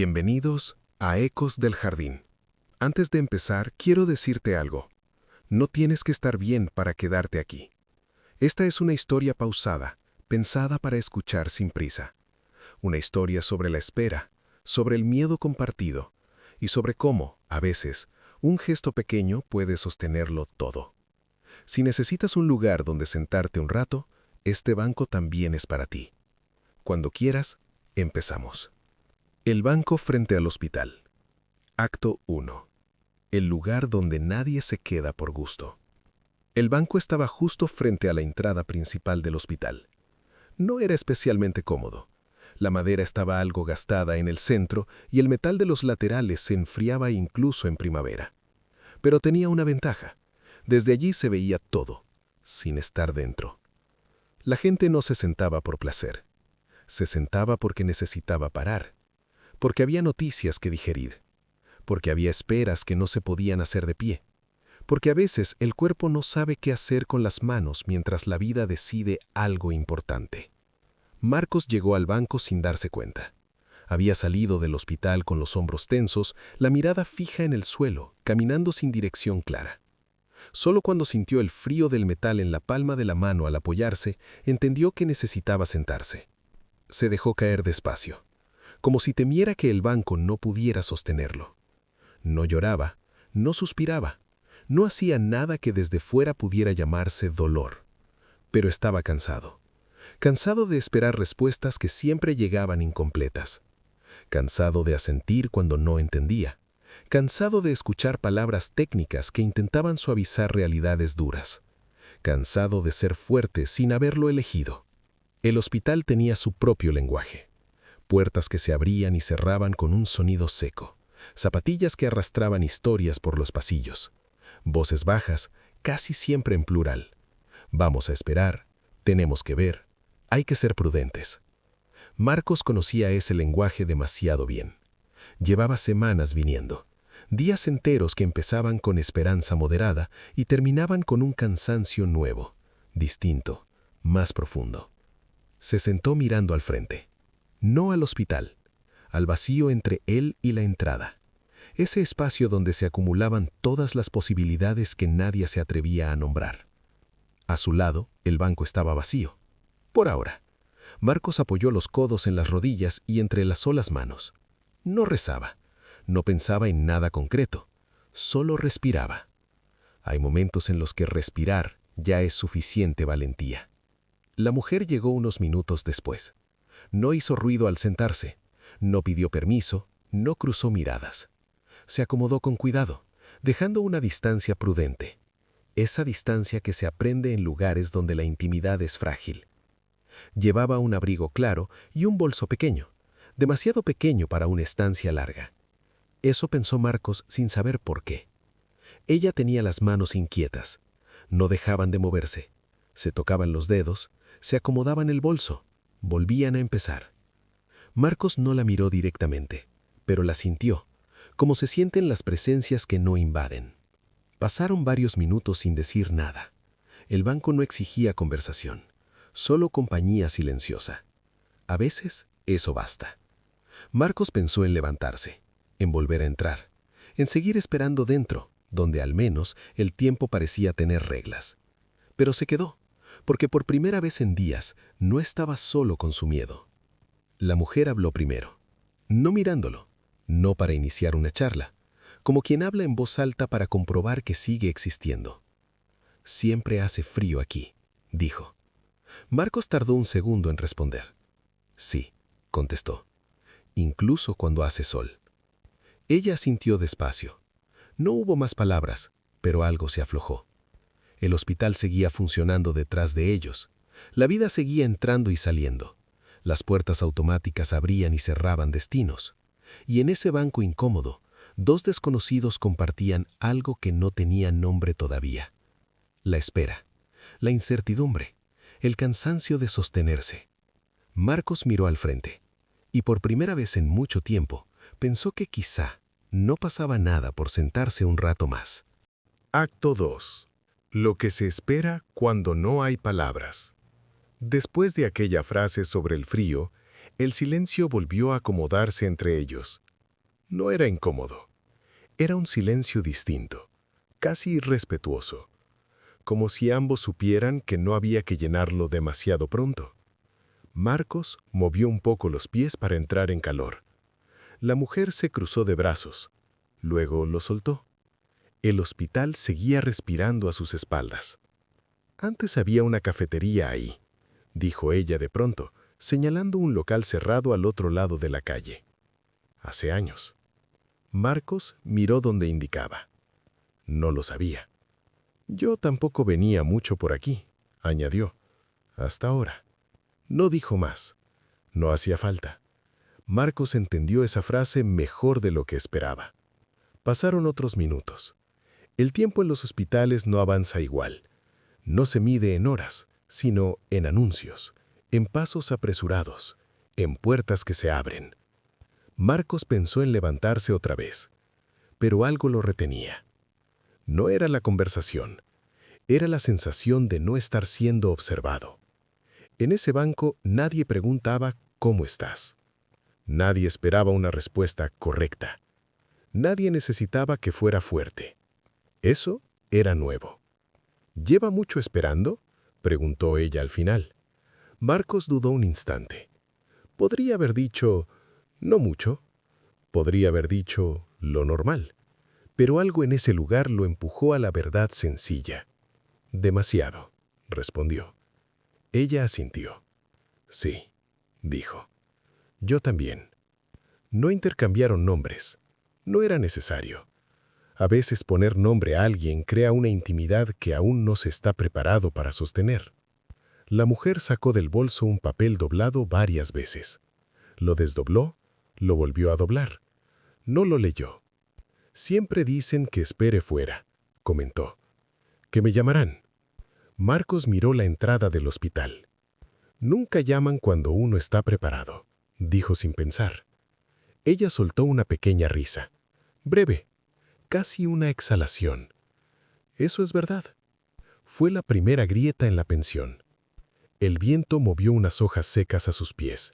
Bienvenidos a Ecos del Jardín. Antes de empezar, quiero decirte algo. No tienes que estar bien para quedarte aquí. Esta es una historia pausada, pensada para escuchar sin prisa. Una historia sobre la espera, sobre el miedo compartido y sobre cómo, a veces, un gesto pequeño puede sostenerlo todo. Si necesitas un lugar donde sentarte un rato, este banco también es para ti. Cuando quieras, empezamos. El banco frente al hospital. Acto 1. El lugar donde nadie se queda por gusto. El banco estaba justo frente a la entrada principal del hospital. No era especialmente cómodo. La madera estaba algo gastada en el centro y el metal de los laterales se enfriaba incluso en primavera. Pero tenía una ventaja. Desde allí se veía todo, sin estar dentro. La gente no se sentaba por placer. Se sentaba porque necesitaba parar. Porque había noticias que digerir, porque había esperas que no se podían hacer de pie, porque a veces el cuerpo no sabe qué hacer con las manos mientras la vida decide algo importante. Marcos llegó al banco sin darse cuenta. Había salido del hospital con los hombros tensos, la mirada fija en el suelo, caminando sin dirección clara. Solo cuando sintió el frío del metal en la palma de la mano al apoyarse, entendió que necesitaba sentarse. Se dejó caer despacio, como si temiera que el banco no pudiera sostenerlo. No lloraba, no suspiraba, no hacía nada que desde fuera pudiera llamarse dolor. Pero estaba cansado. Cansado de esperar respuestas que siempre llegaban incompletas. Cansado de asentir cuando no entendía. Cansado de escuchar palabras técnicas que intentaban suavizar realidades duras. Cansado de ser fuerte sin haberlo elegido. El hospital tenía su propio lenguaje. Puertas que se abrían y cerraban con un sonido seco, zapatillas que arrastraban historias por los pasillos, voces bajas, casi siempre en plural. Vamos a esperar, tenemos que ver, hay que ser prudentes. Marcos conocía ese lenguaje demasiado bien. Llevaba semanas viniendo, días enteros que empezaban con esperanza moderada y terminaban con un cansancio nuevo, distinto, más profundo. Se sentó mirando al frente. No al hospital, al vacío entre él y la entrada. Ese espacio donde se acumulaban todas las posibilidades que nadie se atrevía a nombrar. A su lado, el banco estaba vacío. Por ahora. Marcos apoyó los codos en las rodillas y entrelazó las manos. No rezaba, no pensaba en nada concreto, solo respiraba. Hay momentos en los que respirar ya es suficiente valentía. La mujer llegó unos minutos después. No hizo ruido al sentarse, no pidió permiso, no cruzó miradas. Se acomodó con cuidado, dejando una distancia prudente. Esa distancia que se aprende en lugares donde la intimidad es frágil. Llevaba un abrigo claro y un bolso pequeño, demasiado pequeño para una estancia larga. Eso pensó Marcos sin saber por qué. Ella tenía las manos inquietas, no dejaban de moverse. Se tocaban los dedos, se acomodaban el bolso. Volvían a empezar. Marcos no la miró directamente, pero la sintió, como se sienten las presencias que no invaden. Pasaron varios minutos sin decir nada. El banco no exigía conversación, solo compañía silenciosa. A veces, eso basta. Marcos pensó en levantarse, en volver a entrar, en seguir esperando dentro, donde al menos el tiempo parecía tener reglas. Pero se quedó, porque por primera vez en días no estaba solo con su miedo. La mujer habló primero, no mirándolo, no para iniciar una charla, como quien habla en voz alta para comprobar que sigue existiendo. «Siempre hace frío aquí», dijo. Marcos tardó un segundo en responder. «Sí», contestó, «incluso cuando hace sol». Ella asintió despacio. No hubo más palabras, pero algo se aflojó. El hospital seguía funcionando detrás de ellos. La vida seguía entrando y saliendo. Las puertas automáticas abrían y cerraban destinos. Y en ese banco incómodo, dos desconocidos compartían algo que no tenía nombre todavía. La espera, la incertidumbre, el cansancio de sostenerse. Marcos miró al frente, y por primera vez en mucho tiempo, pensó que quizá no pasaba nada por sentarse un rato más. Acto 2. Lo que se espera cuando no hay palabras. Después de aquella frase sobre el frío, el silencio volvió a acomodarse entre ellos, No era incómodo. Era un silencio distinto, casi irrespetuoso, como si ambos supieran que no había que llenarlo demasiado pronto. Marcos movió un poco los pies para entrar en calor. La mujer se cruzó de brazos. Luego lo soltó. El hospital seguía respirando a sus espaldas. Antes había una cafetería ahí, dijo ella de pronto, señalando un local cerrado al otro lado de la calle. Hace años. Marcos miró donde indicaba. No lo sabía. Yo tampoco venía mucho por aquí, añadió. Hasta ahora. No dijo más. No hacía falta. Marcos entendió esa frase mejor de lo que esperaba. Pasaron otros minutos. El tiempo en los hospitales no avanza igual. No se mide en horas, sino en anuncios, en pasos apresurados, en puertas que se abren. Marcos pensó en levantarse otra vez, pero algo lo retenía. No era la conversación, era la sensación de no estar siendo observado. En ese banco nadie preguntaba ¿cómo estás? Nadie esperaba una respuesta correcta. Nadie necesitaba que fuera fuerte. Eso era nuevo. ¿Lleva mucho esperando?, preguntó ella al final. Marcos dudó un instante. Podría haber dicho, no mucho. Podría haber dicho, lo normal. Pero algo en ese lugar lo empujó a la verdad sencilla. Demasiado, respondió. Ella asintió. Sí, dijo. Yo también. No intercambiaron nombres. No era necesario. A veces poner nombre a alguien crea una intimidad que aún no se está preparado para sostener. La mujer sacó del bolso un papel doblado varias veces. Lo desdobló, lo volvió a doblar. No lo leyó. Siempre dicen que espere fuera, comentó. ¿Que me llamarán? Marcos miró la entrada del hospital. Nunca llaman cuando uno está preparado, dijo sin pensar. Ella soltó una pequeña risa. Breve, casi una exhalación. Eso es verdad. Fue la primera grieta en la pensión. El viento movió unas hojas secas a sus pies.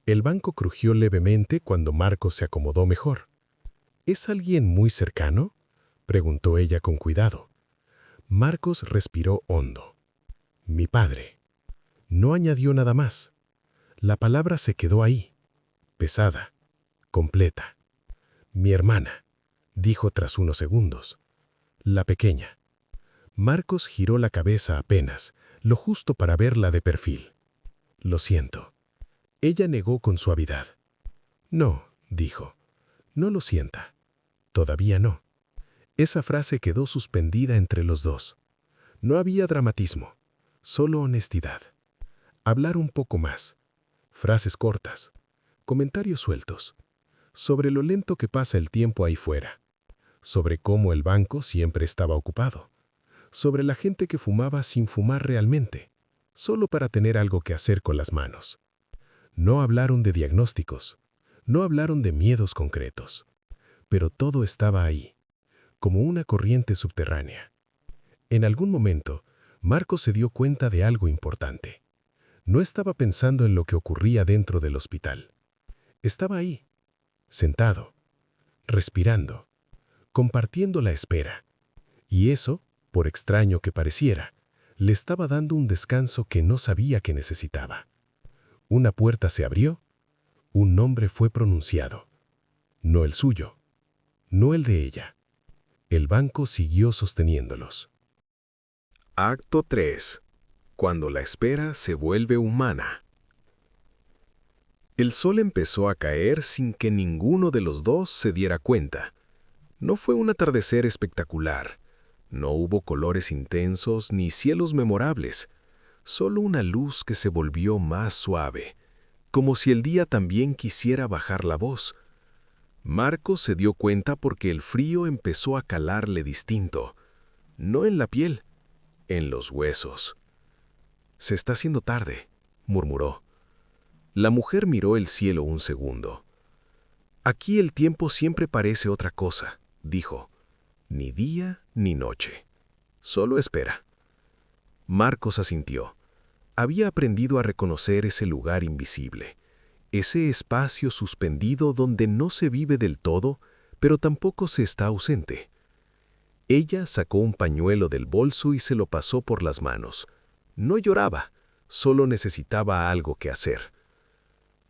El banco crujió levemente cuando Marcos se acomodó mejor. ¿Es alguien muy cercano?, preguntó ella con cuidado. Marcos respiró hondo. Mi padre. No añadió nada más. La palabra se quedó ahí, pesada, completa. Mi hermana, dijo tras unos segundos. La pequeña. Marcos giró la cabeza apenas, lo justo para verla de perfil. Lo siento. Ella negó con suavidad. No, dijo. No lo sienta. Todavía no. Esa frase quedó suspendida entre los dos. No había dramatismo, solo honestidad. Hablar un poco más. Frases cortas. Comentarios sueltos. Sobre lo lento que pasa el tiempo ahí fuera. Sobre cómo el banco siempre estaba ocupado. Sobre la gente que fumaba sin fumar realmente, solo para tener algo que hacer con las manos. No hablaron de diagnósticos. No hablaron de miedos concretos. Pero todo estaba ahí, como una corriente subterránea. En algún momento, Marcos se dio cuenta de algo importante. No estaba pensando en lo que ocurría dentro del hospital. Estaba ahí, sentado, respirando, compartiendo la espera. Y eso, por extraño que pareciera, le estaba dando un descanso que no sabía que necesitaba. Una puerta se abrió, un nombre fue pronunciado. No el suyo, no el de ella. El banco siguió sosteniéndolos. Acto 3. Cuando la espera se vuelve humana. El sol empezó a caer sin que ninguno de los dos se diera cuenta. No fue un atardecer espectacular. No hubo colores intensos ni cielos memorables. Solo una luz que se volvió más suave, como si el día también quisiera bajar la voz. Marcos se dio cuenta porque el frío empezó a calarle distinto. No en la piel, en los huesos. Se está haciendo tarde, murmuró. La mujer miró el cielo un segundo. Aquí el tiempo siempre parece otra cosa, dijo. Ni día ni noche. Solo espera. Marcos asintió. Había aprendido a reconocer ese lugar invisible. ese espacio suspendido donde no se vive del todo, pero tampoco se está ausente. Ella sacó un pañuelo del bolso y se lo pasó por las manos. No lloraba, solo necesitaba algo que hacer.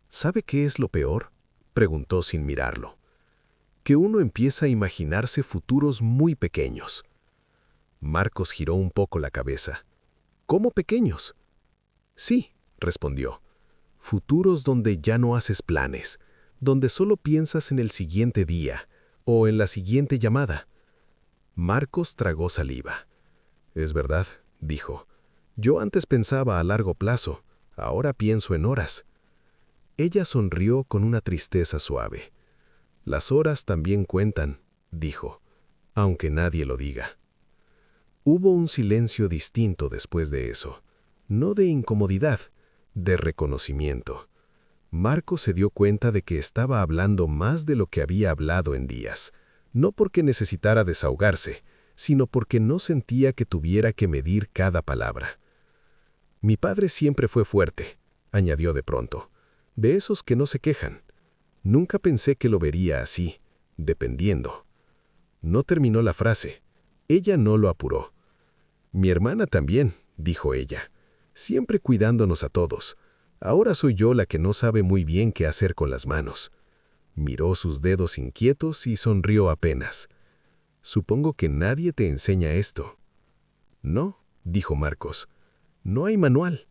¿Sabe qué es lo peor?, preguntó sin mirarlo. Que uno empieza a imaginarse futuros muy pequeños. Marcos giró un poco la cabeza. ¿Cómo pequeños? Sí, respondió. Futuros donde ya no haces planes, donde solo piensas en el siguiente día o en la siguiente llamada. Marcos tragó saliva. Es verdad, dijo. Yo antes pensaba a largo plazo, ahora pienso en horas. Ella sonrió con una tristeza suave. Las horas también cuentan, dijo, aunque nadie lo diga. Hubo un silencio distinto después de eso, no de incomodidad, de reconocimiento. Marcos se dio cuenta de que estaba hablando más de lo que había hablado en días, no porque necesitara desahogarse, sino porque no sentía que tuviera que medir cada palabra. Mi padre siempre fue fuerte, añadió de pronto, de esos que no se quejan. Nunca pensé que lo vería así, dependiendo. No terminó la frase. Ella no lo apuró. Mi hermana también, dijo ella, siempre cuidándonos a todos. Ahora soy yo la que no sabe muy bien qué hacer con las manos. Miró sus dedos inquietos y sonrió apenas. Supongo que nadie te enseña esto. No, dijo Marcos. No hay manual.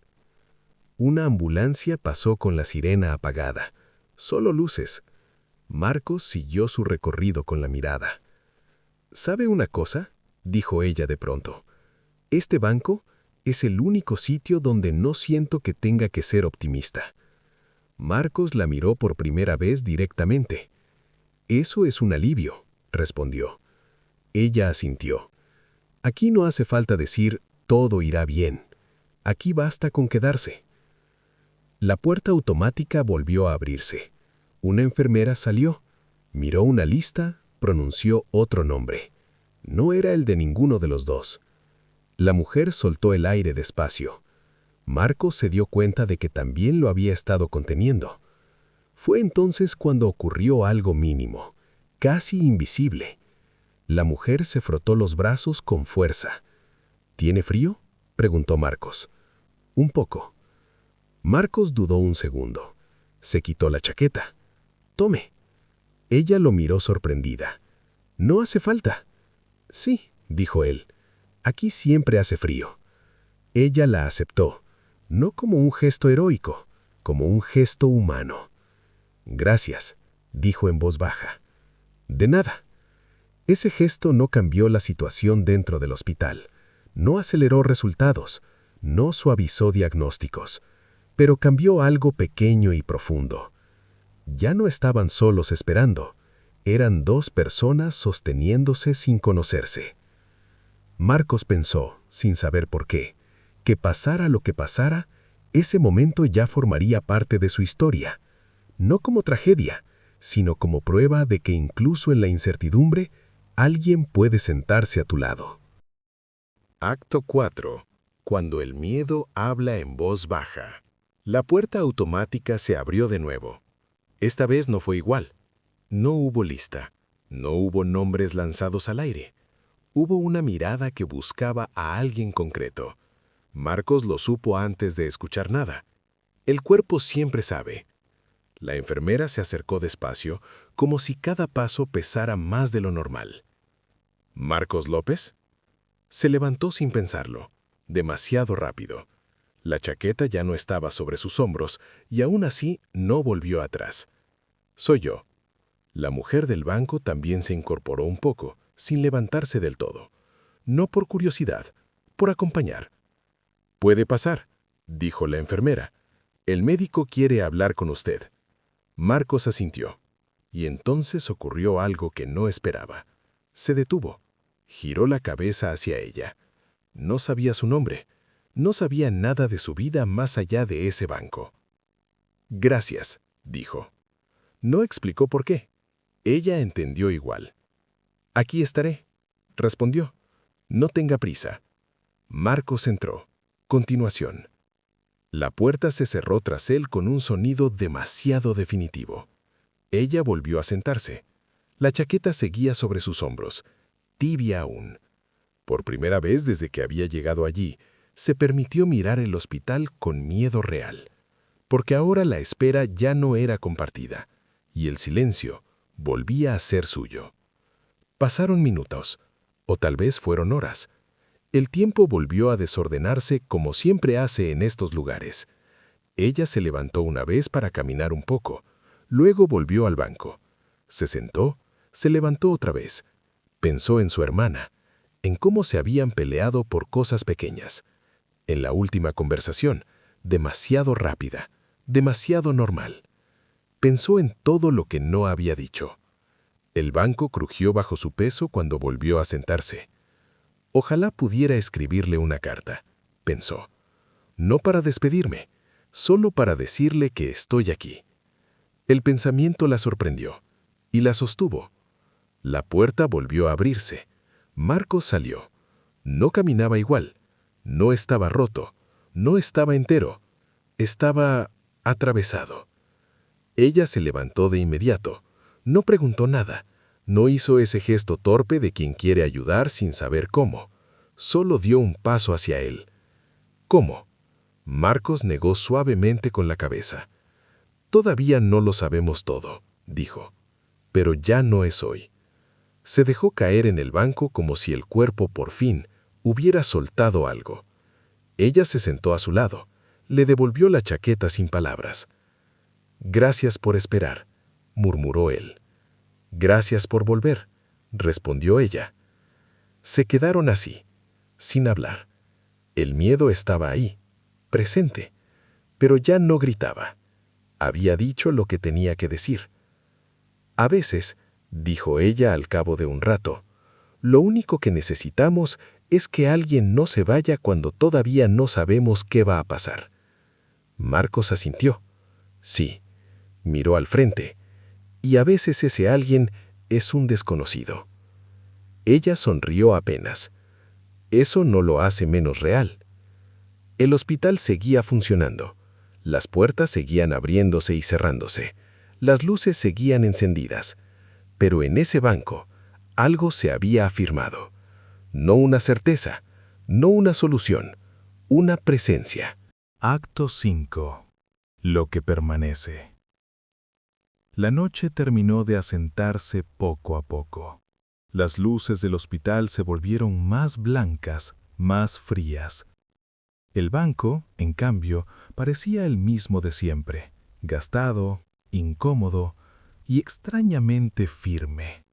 Una ambulancia pasó con la sirena apagada. Solo luces. Marcos siguió su recorrido con la mirada. ¿Sabe una cosa?, dijo ella de pronto. Este banco es el único sitio donde no siento que tenga que ser optimista. Marcos la miró por primera vez directamente. Eso es un alivio, respondió. Ella asintió. Aquí no hace falta decir, todo irá bien. Aquí basta con quedarse. La puerta automática volvió a abrirse. Una enfermera salió, miró una lista, pronunció otro nombre. No era el de ninguno de los dos. La mujer soltó el aire despacio. Marcos se dio cuenta de que también lo había estado conteniendo. Fue entonces cuando ocurrió algo mínimo, casi invisible. La mujer se frotó los brazos con fuerza. ¿Tiene frío?, preguntó Marcos. Un poco. Marcos dudó un segundo. Se quitó la chaqueta. Tome. Ella lo miró sorprendida. No hace falta. Sí, dijo él. Aquí siempre hace frío. Ella la aceptó, no como un gesto heroico, como un gesto humano. Gracias, dijo en voz baja. De nada. Ese gesto no cambió la situación dentro del hospital, no aceleró resultados, no suavizó diagnósticos, pero cambió algo pequeño y profundo. Ya no estaban solos esperando, eran dos personas sosteniéndose sin conocerse. Marcos pensó, sin saber por qué, que pasara lo que pasara, ese momento ya formaría parte de su historia, no como tragedia, sino como prueba de que incluso en la incertidumbre, alguien puede sentarse a tu lado. Acto 4. Cuando el miedo habla en voz baja. La puerta automática se abrió de nuevo. Esta vez no fue igual. No hubo lista. No hubo nombres lanzados al aire. Hubo una mirada que buscaba a alguien concreto. Marcos lo supo antes de escuchar nada. El cuerpo siempre sabe. La enfermera se acercó despacio, como si cada paso pesara más de lo normal. ¿Marcos López? Se levantó sin pensarlo, demasiado rápido. La chaqueta ya no estaba sobre sus hombros y aún así no volvió atrás. Soy yo. La mujer del banco también se incorporó un poco, sin levantarse del todo. No por curiosidad, por acompañar. «Puede pasar», dijo la enfermera. «El médico quiere hablar con usted». Marcos asintió. Y entonces ocurrió algo que no esperaba. Se detuvo. Giró la cabeza hacia ella. No sabía su nombre. No sabía nada de su vida más allá de ese banco. «Gracias», dijo. No explicó por qué. Ella entendió igual. «Aquí estaré», respondió. «No tenga prisa». Marcos entró. Continuación. La puerta se cerró tras él con un sonido demasiado definitivo. Ella volvió a sentarse. La chaqueta seguía sobre sus hombros, tibia aún. Por primera vez desde que había llegado allí, se permitió mirar el hospital con miedo real, porque ahora la espera ya no era compartida, y el silencio volvía a ser suyo. Pasaron minutos, o tal vez fueron horas. El tiempo volvió a desordenarse como siempre hace en estos lugares. Ella se levantó una vez para caminar un poco, luego volvió al banco. Se sentó, se levantó otra vez. Pensó en su hermana, en cómo se habían peleado por cosas pequeñas. En la última conversación, demasiado rápida, demasiado normal. Pensó en todo lo que no había dicho. El banco crujió bajo su peso cuando volvió a sentarse. Ojalá pudiera escribirle una carta, pensó. No para despedirme, solo para decirle que estoy aquí. El pensamiento la sorprendió y la sostuvo. La puerta volvió a abrirse. Marcos salió. No caminaba igual. No estaba roto. No estaba entero. Estaba atravesado. Ella se levantó de inmediato. No preguntó nada. No hizo ese gesto torpe de quien quiere ayudar sin saber cómo. Solo dio un paso hacia él. ¿Cómo? Marcos negó suavemente con la cabeza. Todavía no lo sabemos todo, dijo. Pero ya no es hoy. Se dejó caer en el banco como si el cuerpo por fin hubiera soltado algo. Ella se sentó a su lado. Le devolvió la chaqueta sin palabras. «Gracias por esperar», murmuró él. «Gracias por volver», respondió ella. Se quedaron así, sin hablar. El miedo estaba ahí, presente, pero ya no gritaba. Había dicho lo que tenía que decir. «A veces», dijo ella al cabo de un rato, «lo único que necesitamos es que alguien no se vaya cuando todavía no sabemos qué va a pasar». Marcos asintió. Sí. Miró al frente. Y a veces ese alguien es un desconocido. Ella sonrió apenas. Eso no lo hace menos real. El hospital seguía funcionando. Las puertas seguían abriéndose y cerrándose. Las luces seguían encendidas. Pero en ese banco, algo se había afirmado. No una certeza, no una solución, una presencia. Acto 5. Lo que permanece. La noche terminó de asentarse poco a poco. Las luces del hospital se volvieron más blancas, más frías. El banco, en cambio, parecía el mismo de siempre, gastado, incómodo y extrañamente firme.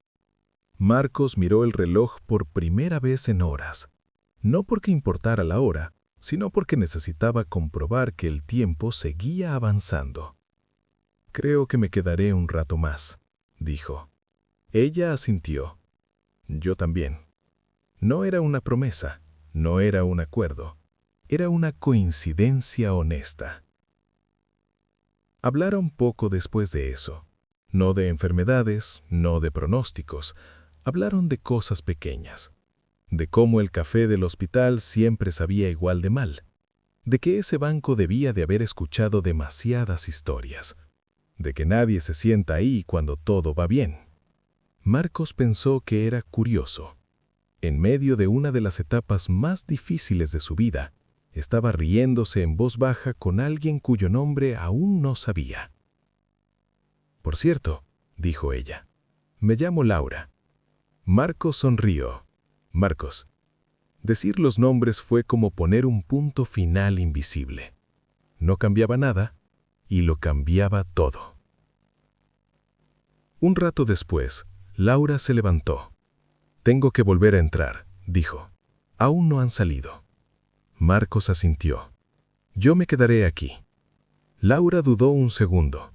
Marcos miró el reloj por primera vez en horas, no porque importara la hora, sino porque necesitaba comprobar que el tiempo seguía avanzando. «Creo que me quedaré un rato más», dijo. Ella asintió. Yo también. No era una promesa, no era un acuerdo, era una coincidencia honesta. Hablaron poco después de eso. No de enfermedades, no de pronósticos. Hablaron de cosas pequeñas. De cómo el café del hospital siempre sabía igual de mal. De que ese banco debía de haber escuchado demasiadas historias. De que nadie se sienta ahí cuando todo va bien. Marcos pensó que era curioso. En medio de una de las etapas más difíciles de su vida, estaba riéndose en voz baja con alguien cuyo nombre aún no sabía. «Por cierto», dijo ella, «me llamo Laura». Marcos sonrió. Marcos. Decir los nombres fue como poner un punto final invisible. No cambiaba nada, y lo cambiaba todo. Un rato después, Laura se levantó. «Tengo que volver a entrar», dijo. «Aún no han salido». Marcos asintió. «Yo me quedaré aquí». Laura dudó un segundo.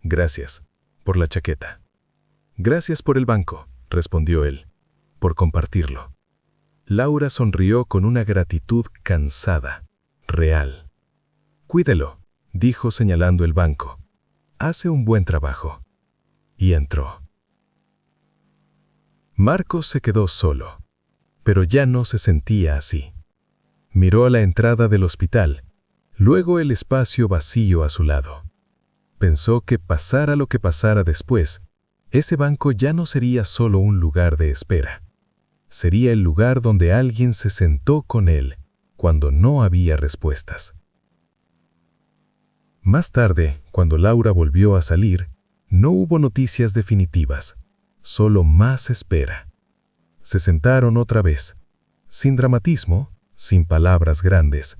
«Gracias por la chaqueta». «Gracias por el banco», respondió él, «por compartirlo». Laura sonrió con una gratitud cansada, real. «Cuídelo», dijo señalando el banco. «Hace un buen trabajo». Y entró. Marcos se quedó solo, pero ya no se sentía así. Miró a la entrada del hospital. luego el espacio vacío a su lado. Pensó que pasara lo que pasara después, ese banco ya no sería solo un lugar de espera. Sería el lugar donde alguien se sentó con él cuando no había respuestas. Más tarde, cuando Laura volvió a salir, no hubo noticias definitivas, solo más espera. Se sentaron otra vez, sin dramatismo, sin palabras grandes,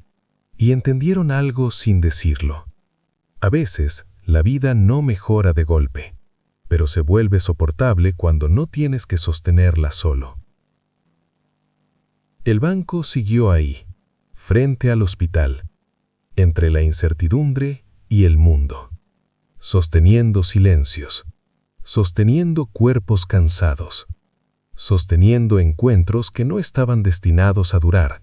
y entendieron algo sin decirlo. A veces, la vida no mejora de golpe, pero se vuelve soportable cuando no tienes que sostenerla solo. El banco siguió ahí, frente al hospital, entre la incertidumbre y el mundo, sosteniendo silencios, sosteniendo cuerpos cansados, sosteniendo encuentros que no estaban destinados a durar,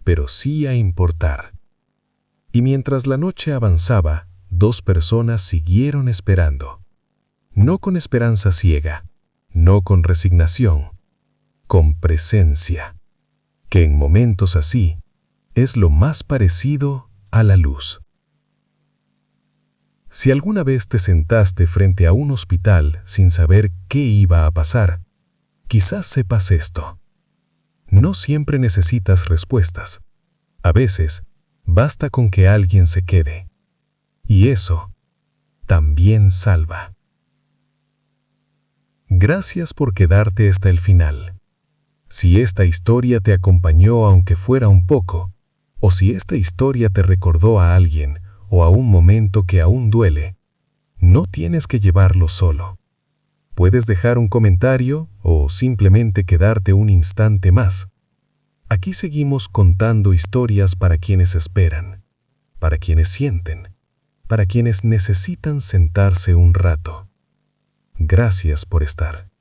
pero sí a importar. Y mientras la noche avanzaba, dos personas siguieron esperando, no con esperanza ciega, no con resignación, con presencia, que en momentos así es lo más parecido a la luz. Si alguna vez te sentaste frente a un hospital sin saber qué iba a pasar, quizás sepas esto. No siempre necesitas respuestas. A veces, basta con que alguien se quede. Y eso también salva. Gracias por quedarte hasta el final. Si esta historia te acompañó aunque fuera un poco, o si esta historia te recordó a alguien o a un momento que aún duele, no tienes que llevarlo solo. Puedes dejar un comentario o simplemente quedarte un instante más. Aquí seguimos contando historias para quienes esperan, para quienes sienten, para quienes necesitan sentarse un rato. Gracias por estar.